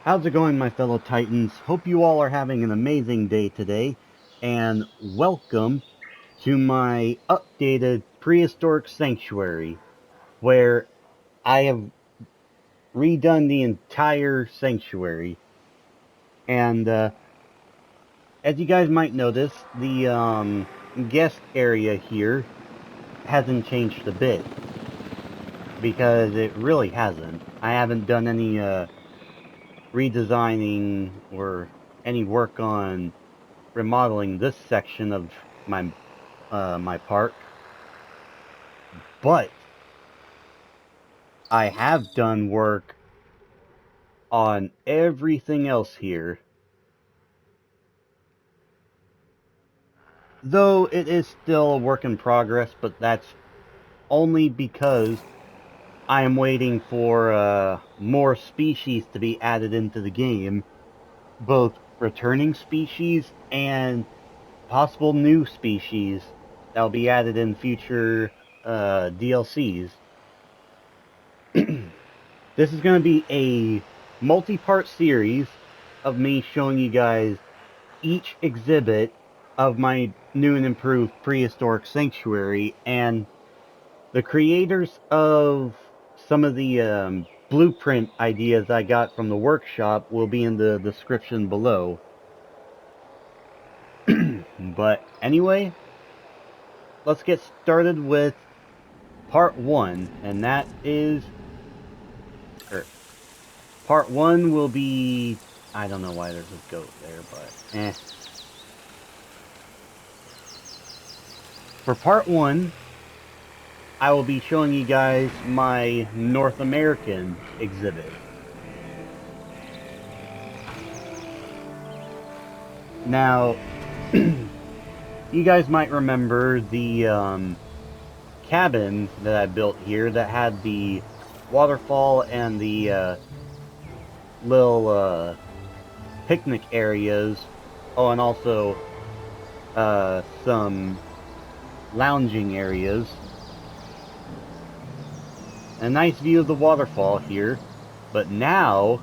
How's it going, my fellow Titans? Hope you all are having an amazing day today, and welcome to my updated Prehistoric Sanctuary, where I have redone the entire sanctuary. And as you guys might notice, the guest area here hasn't changed a bit, because it really hasn't. I haven't done any redesigning or any work on remodeling this section of my park, but I have done work on everything else here, though it is still a work in progress, but that's only because I am waiting for more species to be added into the game, both returning species and possible new species that will be added in future DLCs. This is going to be a multi-part series of me showing you guys each exhibit of my new and improved Prehistoric Sanctuary, and the creators of some of the blueprint ideas I got from the workshop will be in the description below. But anyway, let's get started with part 1, and that is... Part 1 will be... I don't know why there's a goat there, but eh. For part 1, I will be showing you guys my North American exhibit. Now, you guys might remember the cabin that I built here that had the waterfall and the little picnic areas. Oh, and also some lounging areas. A nice view of the waterfall here. But now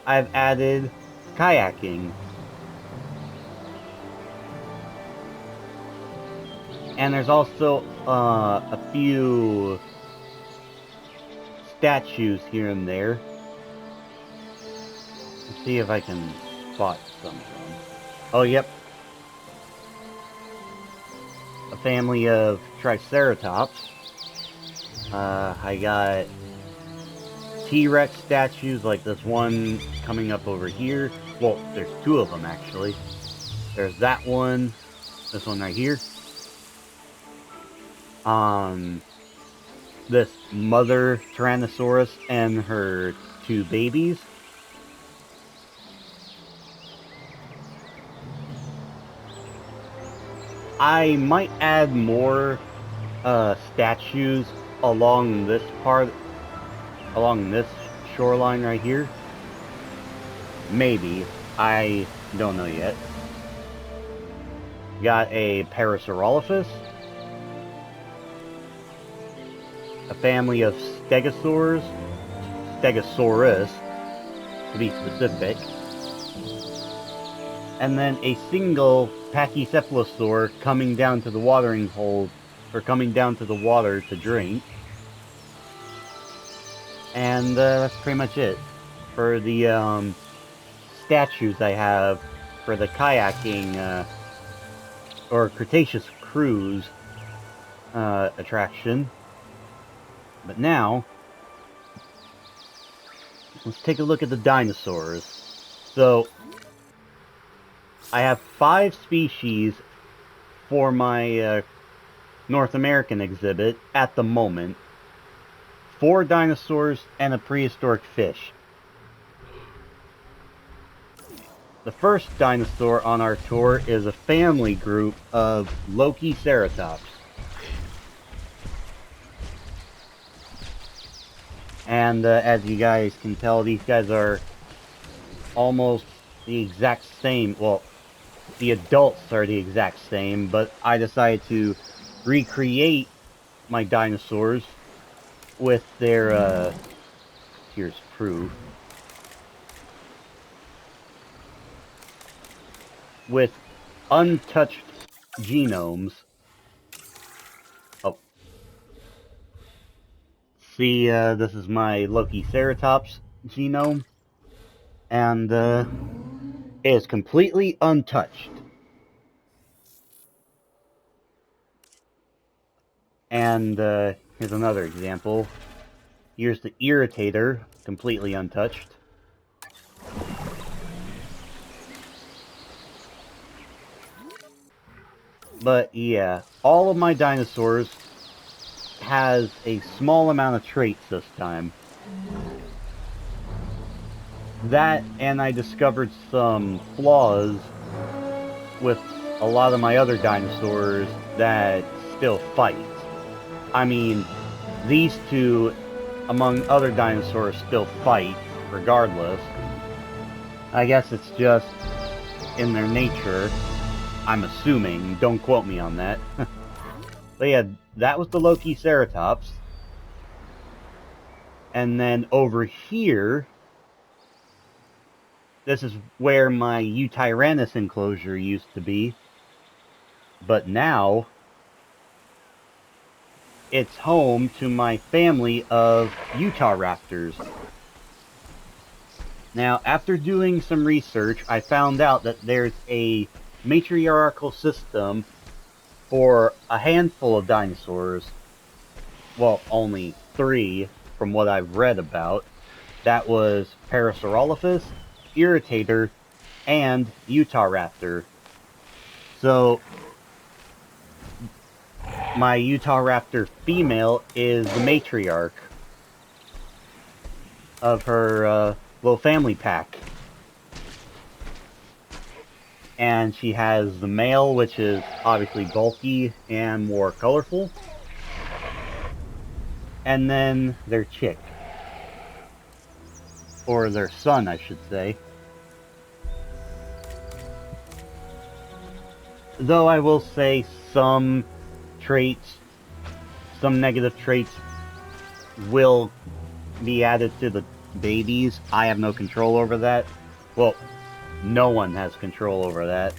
I've added kayaking. And there's also a few statues here and there. Let's see if I can spot some of them. Oh, yep. A family of Triceratops. I got T-Rex statues like this one coming up over here. Well, there's two of them actually. There's that one, this one right here. This mother Tyrannosaurus and her two babies. I might add more statues along this shoreline right here. Maybe. I don't know yet. Got a Parasaurolophus. A family of Stegosaurus, to be specific. And then a single Pachycephalosaur coming down to the watering hole, or coming down to the water to drink. And that's pretty much it for the statues I have for the kayaking or Cretaceous cruise attraction. But now, let's take a look at the dinosaurs. So, I have 5 species for my North American exhibit at the moment. 4 dinosaurs and a prehistoric fish. The first dinosaur on our tour is a family group of Lokiceratops. And as you guys can tell, these guys are almost the exact same. Well, the adults are the exact same, but I decided to recreate my dinosaurs with their here's proof. With untouched genomes. Oh. See, this is my Lokiceratops genome. And, it is completely untouched. And, here's another example. Here's the Irritator, completely untouched. But yeah, all of my dinosaurs has a small amount of traits this time. That, and I discovered some flaws with a lot of my other dinosaurs that still fight. I mean, these two, among other dinosaurs, still fight, regardless. I guess it's just in their nature. I'm assuming. Don't quote me on that. But yeah, that was the Lokiceratops. And then over here, this is where my Eutyrannus enclosure used to be. But now, it's home to my family of Utahraptors. Now, after doing some research, I found out that there's a matriarchal system for a handful of dinosaurs. Well, only 3 from what I've read about. That was Parasaurolophus, Irritator, and Utahraptor. So, my Utahraptor female is the matriarch of her little family pack. And she has the male, which is obviously bulky and more colorful. And then their chick. Or their son, I should say. Though I will say some traits, some negative traits will be added to the babies. I have no control over that. Well, no one has control over that.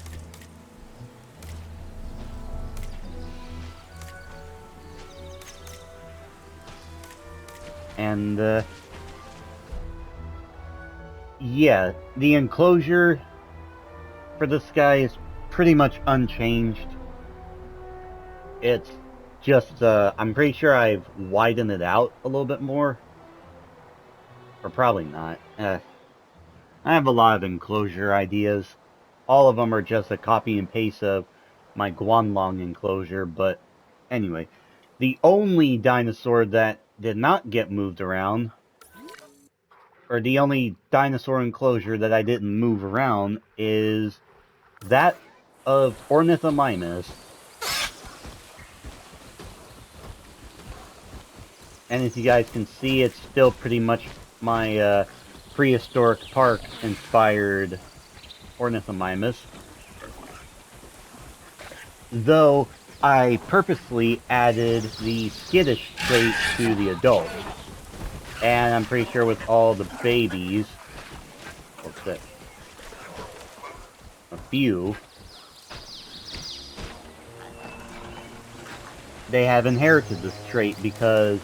And, yeah, the enclosure for this guy is pretty much unchanged. It's just, I'm pretty sure I've widened it out a little bit more. Or probably not. I have a lot of enclosure ideas. All of them are just a copy and paste of my Guanlong enclosure, but anyway. The only dinosaur that did not get moved around, or the only dinosaur enclosure that I didn't move around, is that of Ornithomimus. And as you guys can see, it's still pretty much my prehistoric park inspired Ornithomimus. Though I purposely added the skittish trait to the adult. And I'm pretty sure with all the babies, what's that? A few, they have inherited this trait because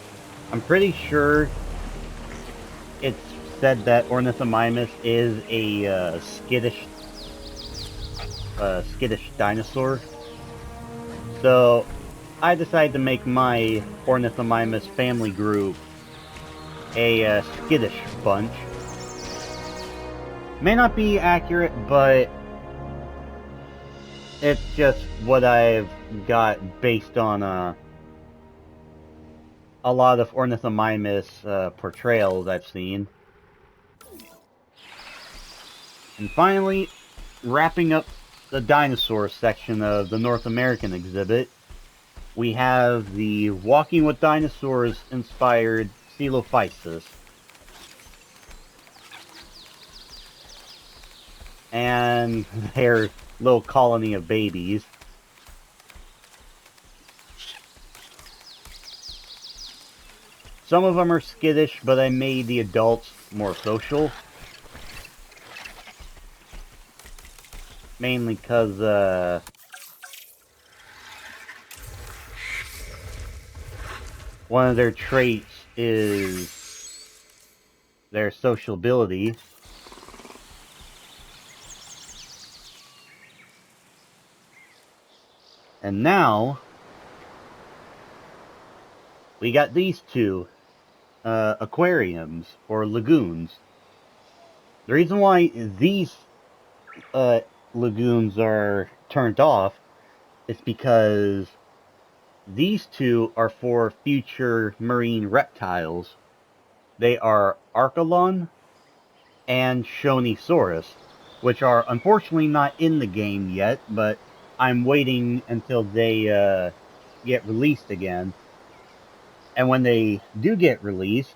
I'm pretty sure it's said that Ornithomimus is a skittish dinosaur. So I decided to make my Ornithomimus family group a skittish bunch. May not be accurate, but it's just what I've got based on a lot of Ornithomimus portrayals I've seen. And finally, wrapping up the dinosaur section of the North American exhibit, we have the Walking with Dinosaurs inspired Coelophysis. And their little colony of babies. Some of them are skittish, but I made the adults more social. Mainly because, one of their traits is their sociability. And now, we got these two aquariums, or lagoons. The reason why these lagoons are turned off is because these two are for future marine reptiles. They are Archelon and Shonisaurus, which are unfortunately not in the game yet, but I'm waiting until they get released again. And when they do get released,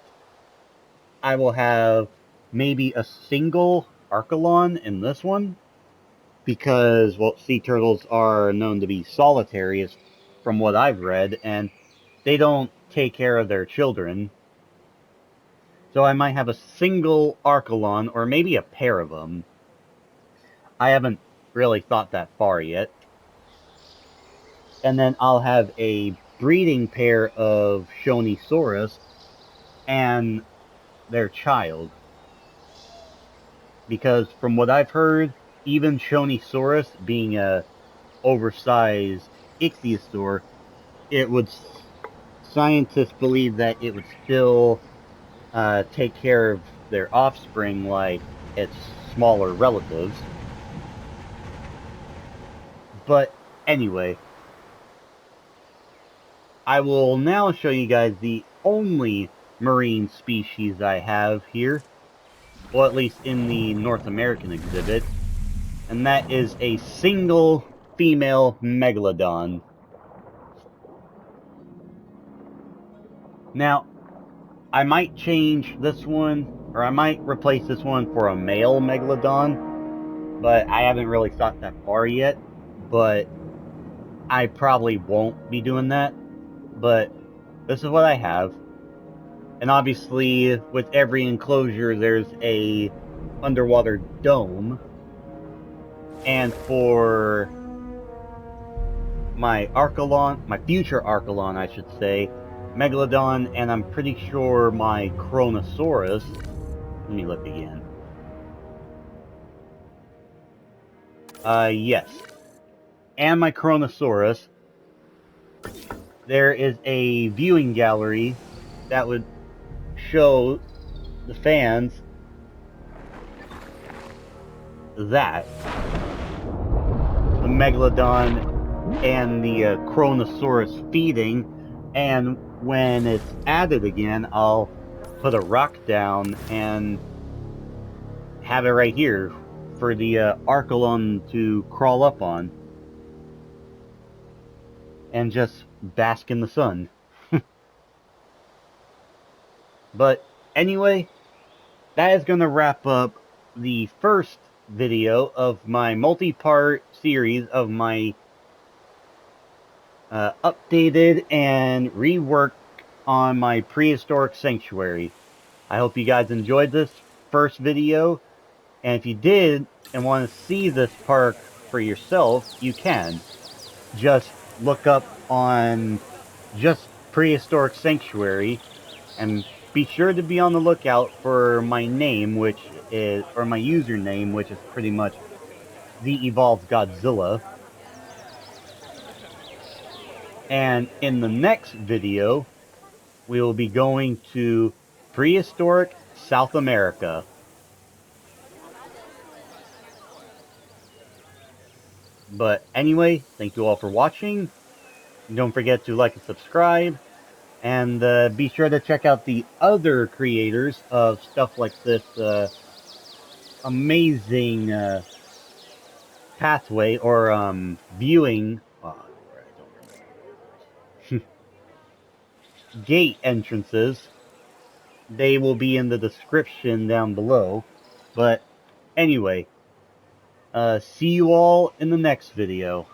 I will have maybe a single Archelon in this one, because, well, sea turtles are known to be solitary, from what I've read, and they don't take care of their children. So I might have a single Archelon, or maybe a pair of them. I haven't really thought that far yet. And then I'll have a breeding pair of Shonisaurus and their child. Because from what I've heard, even Shonisaurus being a oversized ichthyosaur, scientists believe that it would still take care of their offspring like its smaller relatives. But anyway, I will now show you guys the only marine species I have here, well, at least in the North American exhibit, and that is a single female megalodon. Now, I might change this one, or I might replace this one for a male megalodon, but I haven't really thought that far yet. But I probably won't be doing that. But this is what I have. And obviously, with every enclosure, there's a underwater dome. And for my Archelon, my future Archelon, I should say, Megalodon, and I'm pretty sure my Kronosaurus. Let me look again. Yes. And my Kronosaurus. There is a viewing gallery that would show the fans that the Megalodon and the Kronosaurus feeding, and when it's added again, I'll put a rock down and have it right here for the Archelon to crawl up on and just bask in the sun. But anyway, that is going to wrap up the first video of my multi-part series of my updated and reworked on my Prehistoric Sanctuary. I hope you guys enjoyed this first video, and if you did and want to see this park for yourself, you can. Just look up on just Prehistoric Sanctuary, and be sure to be on the lookout for my name, which is, or my username, which is pretty much The Evolved Godzilla. And in the next video, we will be going to prehistoric South America. But anyway, thank you all for watching. Don't forget to like and subscribe. And be sure to check out the other creators of stuff like this amazing pathway or viewing gate entrances. They will be in the description down below. But anyway, see you all in the next video.